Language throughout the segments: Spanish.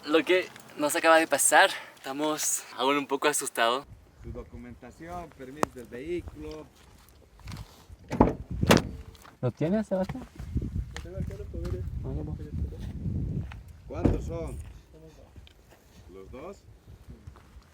lo que nos acaba de pasar. Estamos aún un poco asustados. Su documentación, permiso del vehículo. ¿Lo tienes, Sebastián? ¿Cuántos son? ¿Los dos?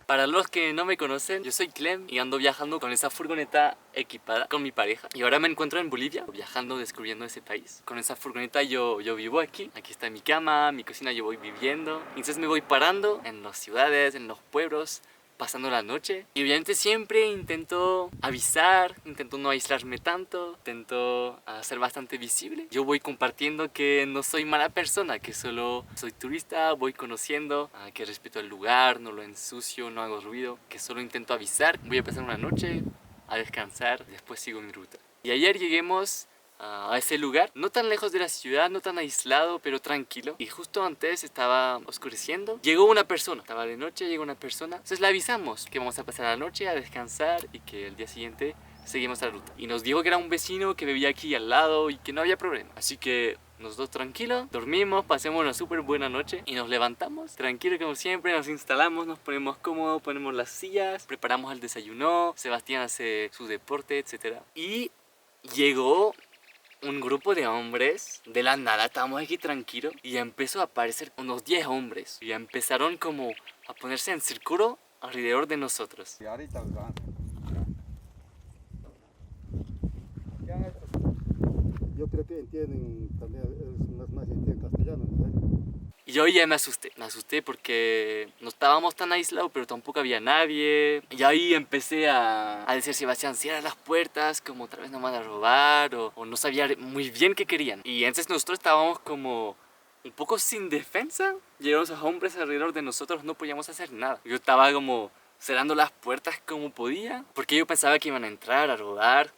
Para los que no me conocen, yo soy Clem y ando viajando con esa furgoneta equipada con mi pareja. Y ahora me encuentro en Bolivia, viajando, descubriendo ese país. Con esa furgoneta yo vivo aquí. Aquí está mi cama, mi cocina, yo voy viviendo. Entonces me voy parando en las ciudades, en los pueblos, pasando la noche. Y obviamente siempre intento avisar, intento no aislarme tanto, intento ser bastante visible. Yo voy compartiendo que no soy mala persona, que solo soy turista, voy conociendo, que respeto el lugar, no lo ensucio, no hago ruido, que solo intento avisar. Voy a pasar una noche a descansar, después sigo mi ruta. Y ayer lleguemos a ese lugar, no tan lejos de la ciudad, no tan aislado, pero tranquilo. Y justo antes estaba oscureciendo. Llegó una persona, estaba de noche, llegó una persona. Entonces le avisamos que vamos a pasar la noche a descansar y que el día siguiente seguimos la ruta. Y nos dijo que era un vecino que vivía aquí al lado y que no había problema. Así que nosotros tranquilos, dormimos, pasemos una súper buena noche y nos levantamos, tranquilo como siempre, nos instalamos, nos ponemos cómodos, ponemos las sillas, preparamos el desayuno, Sebastián hace su deporte, etc. Y llegó un grupo de hombres, de la nada, estábamos aquí tranquilos y empezó a aparecer unos 10 hombres y empezaron como a ponerse en círculo alrededor de nosotros. Y ahorita los van. ¿Qué han hecho? Yo creo que entienden también, más entienden castellano, ¿no? Y yo ya me asusté porque no estábamos tan aislados, pero tampoco había nadie. Y ahí empecé a decir, Sebastián, cierra las puertas, como otra vez nos van a robar, o no sabía muy bien qué querían. Y entonces nosotros estábamos como un poco sin defensa. Llegaron esos hombres alrededor de nosotros, no podíamos hacer nada. Yo estaba como cerrando las puertas como podía, porque yo pensaba que iban a entrar a robar.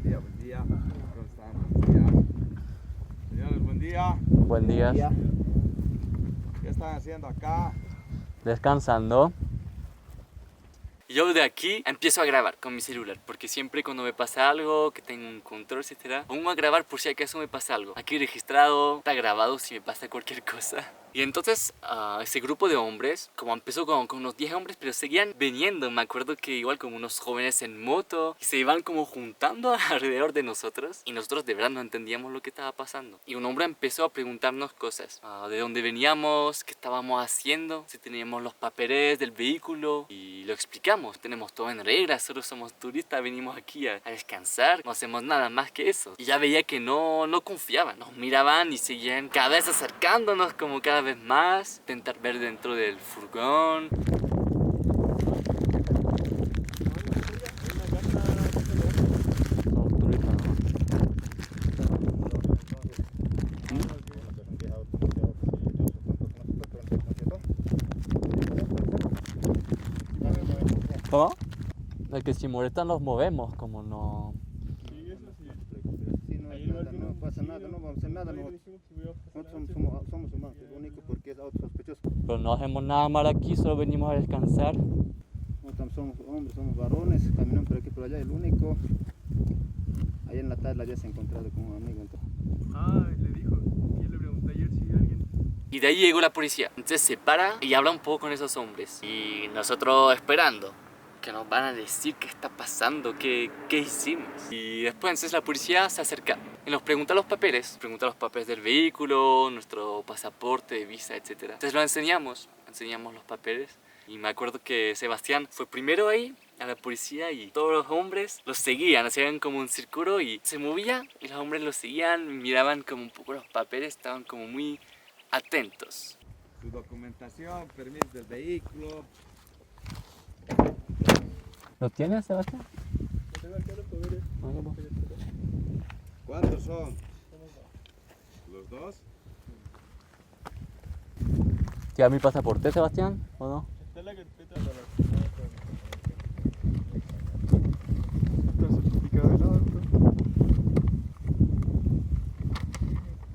Buen día. ¿Cómo están? Buen día. Señores, buen día. Buen día. ¿Qué están haciendo acá? Descansando. Yo de aquí empiezo a grabar con mi celular, porque siempre cuando me pasa algo, que tengo un control, etcétera, pongo a grabar por si acaso me pasa algo. Aquí registrado, está grabado si me pasa cualquier cosa. Y entonces ese grupo de hombres, como empezó con unos 10 hombres, pero seguían viniendo. Me acuerdo que igual como unos jóvenes en moto, y se iban como juntando alrededor de nosotros. Y nosotros de verdad no entendíamos lo que estaba pasando. Y un hombre empezó a preguntarnos cosas. De dónde veníamos, qué estábamos haciendo, si teníamos los papeles del vehículo. Y lo explicamos, tenemos todo en regla, solo somos turistas, venimos aquí a descansar. No hacemos nada más que eso. Y ya veía que no confiaban, nos miraban y seguían cada vez acercándonos como cada vez más, intentar ver dentro del furgón. ¿Cómo? De que si molestan nos movemos, como no... Sí, no pasa nada, no vamos a hacer nada. Nosotros somos humanos, lo único porque es autosospechoso. Pero no hacemos nada mal aquí, solo venimos a descansar. Nosotros somos hombres, somos varones, caminamos por aquí por allá, el único. Ayer en la tarde la habías encontrado con un amigo. Entonces. Le dijo. Yo le pregunté ayer si alguien... Y de ahí llegó la policía. Entonces se para y habla un poco con esos hombres. Y nosotros esperando que nos van a decir qué está pasando, qué hicimos. Y después entonces la policía se acerca y nos pregunta los papeles del vehículo, nuestro pasaporte, visa, etc. Entonces lo enseñamos los papeles. Y me acuerdo que Sebastián fue primero ahí a la policía y todos los hombres los seguían, hacían como un círculo y se movía y los hombres los seguían, miraban como un poco los papeles, estaban como muy atentos. Su documentación, permiso del vehículo. ¿Lo tienes, Sebastián? ¿Cuántos son? ¿Los dos? ¿Lleva mi pasaporte, Sebastián, o no? Está en la carpeta.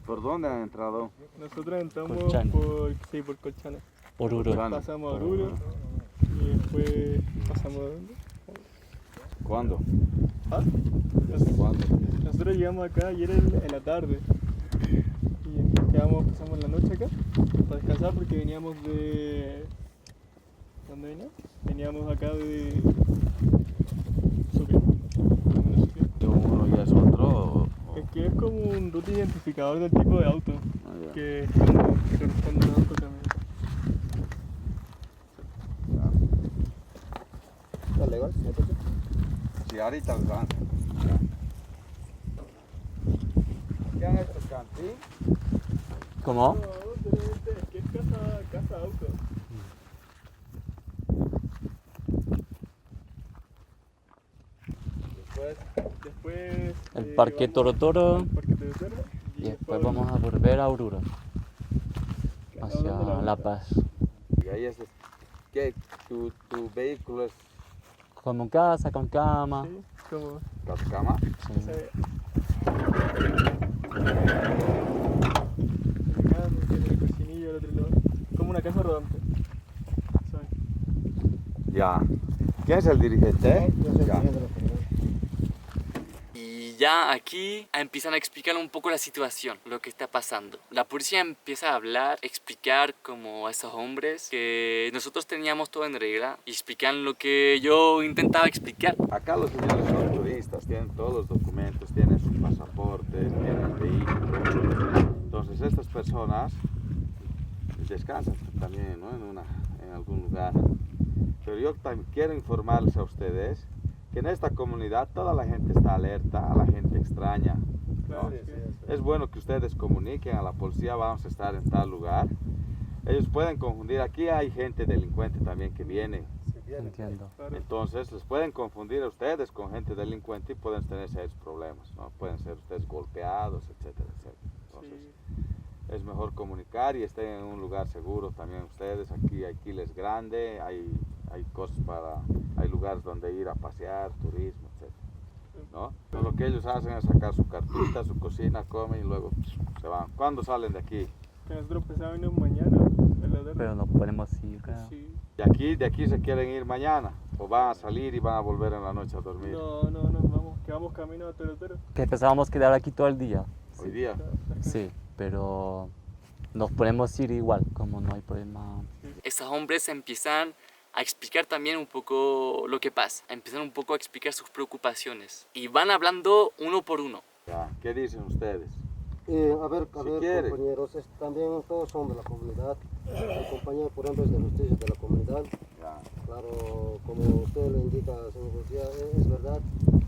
¿Por dónde han entrado? Nosotros entramos Colchane. por Colchane. Oruro. Pasamos a Oruro y después pasamos a dónde? ¿Cuándo? ¿Ah? ¿Cuándo? Nosotros llegamos acá ayer en la tarde y pasamos la noche acá para descansar porque veníamos de... ¿Dónde veníamos? Veníamos acá de... Sucre. ¿Uno ya es otro? Es que es como un ruta identificador del tipo de auto Ya. que corresponde al auto también. ¿Está legal? Sí, ahorita los van. ¿Qué han hecho, Cantín? ¿Cómo? No, es que es casa auto. Después El Parque Toro Toro al Parque Toro Toro y después vamos a volver a Oruro, hacia ¿dónde La Paz. Y ahí es. ¿Qué? ¿Tu vehículo es Como casa, con cama. Sí, como Cascama? Sí. esa tiene el cocinillo al otro lado. Como una casa rodante. ¿Sabes? Ya. ¿Quién es el dirigente? Yo soy Ya. el de la comunidad. Y ya aquí empiezan a explicar un poco la situación, lo que está pasando. La policía empieza a hablar, explicar como a esos hombres que nosotros teníamos todo en regla y explican lo que yo intentaba explicar. Acá los señores son turistas, tienen todos los documentos, tienen sus pasaportes, tienen vehículos. Entonces estas personas descansan también, ¿no? en algún lugar. Pero yo también quiero informarles a ustedes que en esta comunidad toda la gente está alerta, a la gente extraña. Claro, ¿no? sí. Es bueno que ustedes comuniquen a la policía, vamos a estar en tal lugar. Ellos pueden confundir, aquí hay gente delincuente también que viene. Entiendo. Claro. Entonces les pueden confundir a ustedes con gente delincuente y pueden tener serios problemas, ¿no? Pueden ser ustedes golpeados, etcétera, etcétera. Entonces Sí. es mejor comunicar y estén en un lugar seguro también ustedes. Aquí es grande, hay cosas hay lugares donde ir a pasear, turismo, etcétera, ¿no? Pero lo que ellos hacen es sacar su cartita, su cocina, comen y luego se van. ¿Cuándo salen de aquí? Que nosotros pensábamos irnos mañana en la tarde. Pero no podemos ir, creo. Sí. De aquí se quieren ir mañana o van a salir y van a volver en la noche a dormir. No, que vamos camino a Toro Toro. Que pensábamos quedar aquí todo el día. Hoy día. Sí, pero nos podemos ir igual, como no hay problema. Esos hombres empiezan a explicar también un poco lo que pasa, empiezan un poco a explicar sus preocupaciones y van hablando uno por uno. Ya, ¿qué dicen ustedes? A ver, quiere. compañeros, también todos son de la comunidad. El compañero, por ejemplo, es de justicia de la comunidad. Ya. Claro, como usted lo indica, señor policía, es verdad.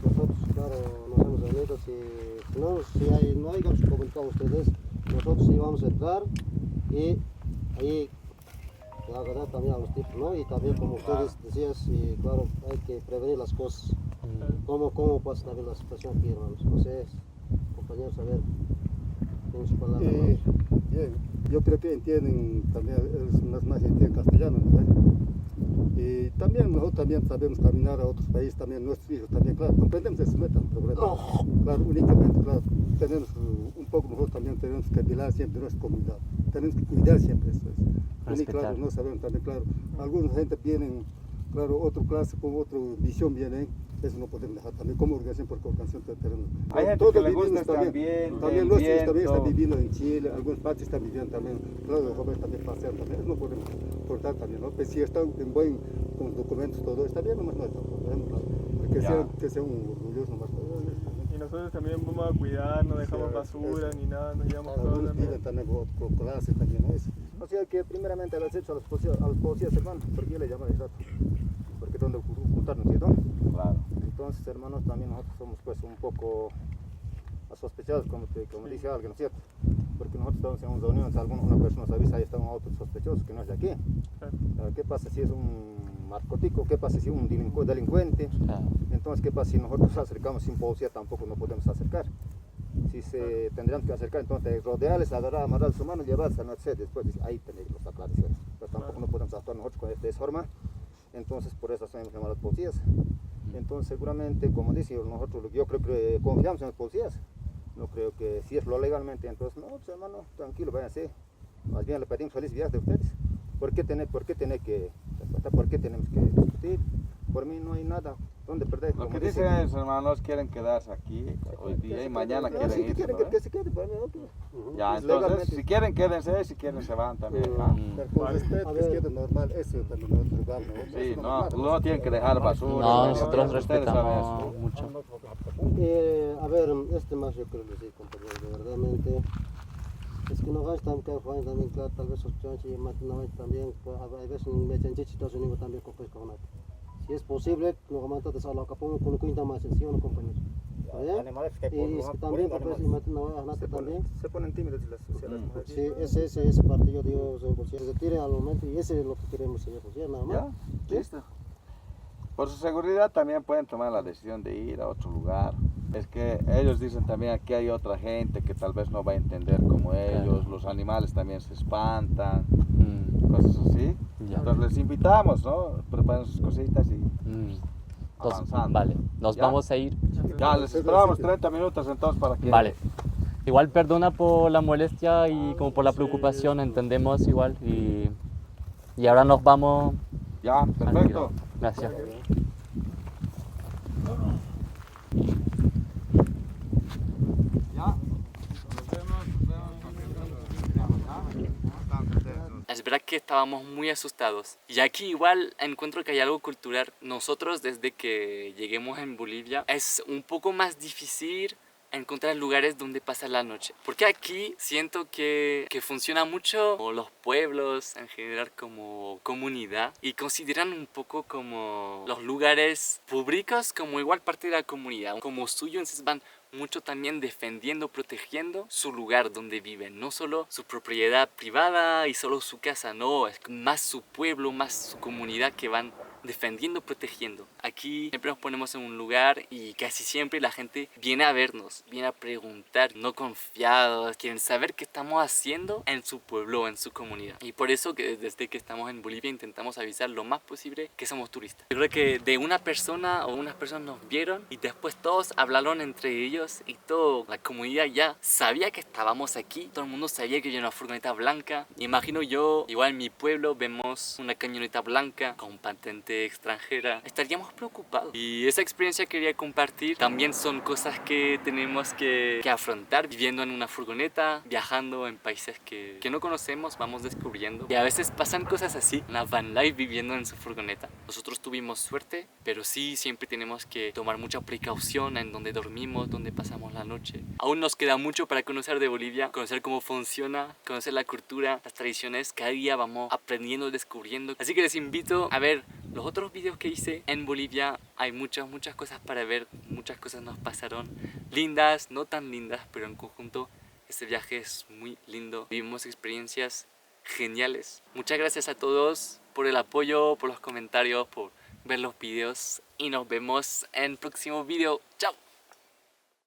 Nosotros, claro, nos hemos reunido. Si no hayan comunicado ustedes, nosotros sí vamos a entrar y ahí agarrar también a los tipos, ¿no? Y también, como ustedes decían, claro, hay que prevenir las cosas. ¿Cómo pasa también la situación aquí, hermanos? José, compañeros, a ver, tienen su palabra. Bien, yo creo que entienden también, más entienden castellano, ¿no? Y también nosotros también sabemos caminar a otros países, también nuestros hijos también, claro, comprendemos ese problema. Claro, únicamente, claro, tenemos un poco, nosotros también tenemos que velar siempre nuestra comunidad, tenemos que cuidar siempre eso. Y claro, no sabemos también, claro, alguna gente vienen, claro, otra clase con otra visión vienen, eso no podemos dejar también como organización, porque organización tenemos. Hay gente Todos que le vivimos gusta este ambiente, también el nuestros hijos también viento. están viviendo en Chile, algunos partes están viviendo también, claro, los jóvenes también pasean también, eso no podemos cortar también, ¿no? Pero si están en buen, con los documentos, todo está bien, nomás no hay problema, claro. Que sean orgullosos nomás. Y nosotros también vamos a cuidar, no dejamos Sí, basura ni nada, nos llevamos todo Algunos también. viven también con clases también, ¿no? Eso. O sea que primeramente les he hecho a los policías, hermano, porque yo le llamo de rato, porque donde juntarnos, ¿cierto? Claro. Entonces, hermanos, también nosotros somos pues un poco sospechosos, como dice alguien, ¿no es cierto? Porque nosotros estamos en una reunión, si una persona nos avisa, ahí está un auto sospechoso que no es de aquí. Claro. ¿Qué pasa si es un narcótico? ¿Qué pasa si es un delincuente? Claro. Entonces, ¿qué pasa si nosotros nos acercamos sin policía? Tampoco no podemos acercar. Si se tendrían que acercar, entonces rodearles, agarrar, amarrar su mano, llevarse a Mercedes, después ahí tenéis los aclaraciones. Pero tampoco no podemos actuar nosotros de esa forma. Entonces, por eso hemos llamado a los policías. Entonces, seguramente, como dice nosotros, yo creo que confiamos en los policías. No creo que si es lo legalmente, entonces, no, pues, hermano, tranquilo, váyanse. Más bien le pedimos feliz viaje de ustedes, ¿Por qué tenemos que discutir? Por mí no hay nada donde perder. Lo Como que dicen ellos, hermanos, quieren quedarse aquí hoy día y mañana quieren sí, que irse. quieren ¿no? que se quede, por mí, ok. Ya, Pues entonces, legalmente. si quieren, quédense, si quieren, se van también. ¿ah? Pero con respeto, A que se ver. quede normal, eso también en otro lugar, ¿no? Sí, Eso no, normal. no tienen que dejar basura. No, ¿no? nosotros Ustedes saben eso. respetamos mucho. A ver, más yo creo que sí, compañero, de verdadmente. Es que no vais también, claro, tal vez sospechosos y no vais también, a veces me echan chichitos y también con nada. Si es posible, no vamos a tratar de capón con cuenta más sencillo, ¿no, compañero? Animales que Y es que también, pues, no también. se ponen tímidas las mujeres. Sí, ese partido, digo, pues, se retire al momento y ese es lo que queremos, señor, pues ya nada más. Ya, listo. Por su seguridad también pueden tomar la decisión de ir a otro lugar. Es que ellos dicen también aquí hay otra gente que tal vez no va a entender como ellos, los animales también se espantan, cosas así. Ya. Entonces les invitamos, ¿no? Preparen sus cositas y Entonces, avanzando. vale, nos ¿Ya? vamos a ir. Ya, les esperamos 30 minutos entonces para que... Vale. Igual perdona por la molestia y como por la preocupación, entendemos igual. Y ahora nos vamos. Ya, al perfecto. video. Gracias. Es verdad que estábamos muy asustados. Y aquí igual encuentro que hay algo cultural. Nosotros desde que lleguemos en Bolivia es un poco más difícil encontrar lugares donde pasar la noche. Porque aquí siento que funciona mucho como los pueblos en general como comunidad y consideran un poco como los lugares públicos como igual parte de la comunidad, como suyo, entonces van mucho también defendiendo, protegiendo su lugar donde viven, no solo su propiedad privada y solo su casa, no, es más su pueblo, más su comunidad que van defendiendo, protegiendo. Aquí siempre nos ponemos en un lugar y casi siempre la gente viene a vernos, viene a preguntar, no confiados, quieren saber qué estamos haciendo en su pueblo, en su comunidad. Y por eso que desde que estamos en Bolivia intentamos avisar lo más posible que somos turistas. Yo creo que de una persona o unas personas nos vieron y después todos hablaron entre ellos y toda la comunidad ya sabía que estábamos aquí, todo el mundo sabía que había una furgoneta blanca. Imagino yo, igual en mi pueblo vemos una camioneta blanca con patente extranjera, estaríamos preocupados. Y esa experiencia quería compartir. También son cosas que tenemos que afrontar viviendo en una furgoneta, viajando en países que no conocemos, vamos descubriendo. Y a veces pasan cosas así, una van life viviendo en su furgoneta. Nosotros tuvimos suerte, pero sí siempre tenemos que tomar mucha precaución en donde dormimos, donde pasamos la noche. Aún nos queda mucho para conocer de Bolivia, conocer cómo funciona, conocer la cultura, las tradiciones. Cada día vamos aprendiendo, descubriendo. Así que les invito a ver los otros videos que hice en Bolivia. Hay muchas cosas para ver, muchas cosas nos pasaron, lindas, no tan lindas, pero en conjunto este viaje es muy lindo. Vivimos experiencias geniales. Muchas gracias a todos por el apoyo, por los comentarios, por ver los videos y nos vemos en el próximo video. ¡Chao!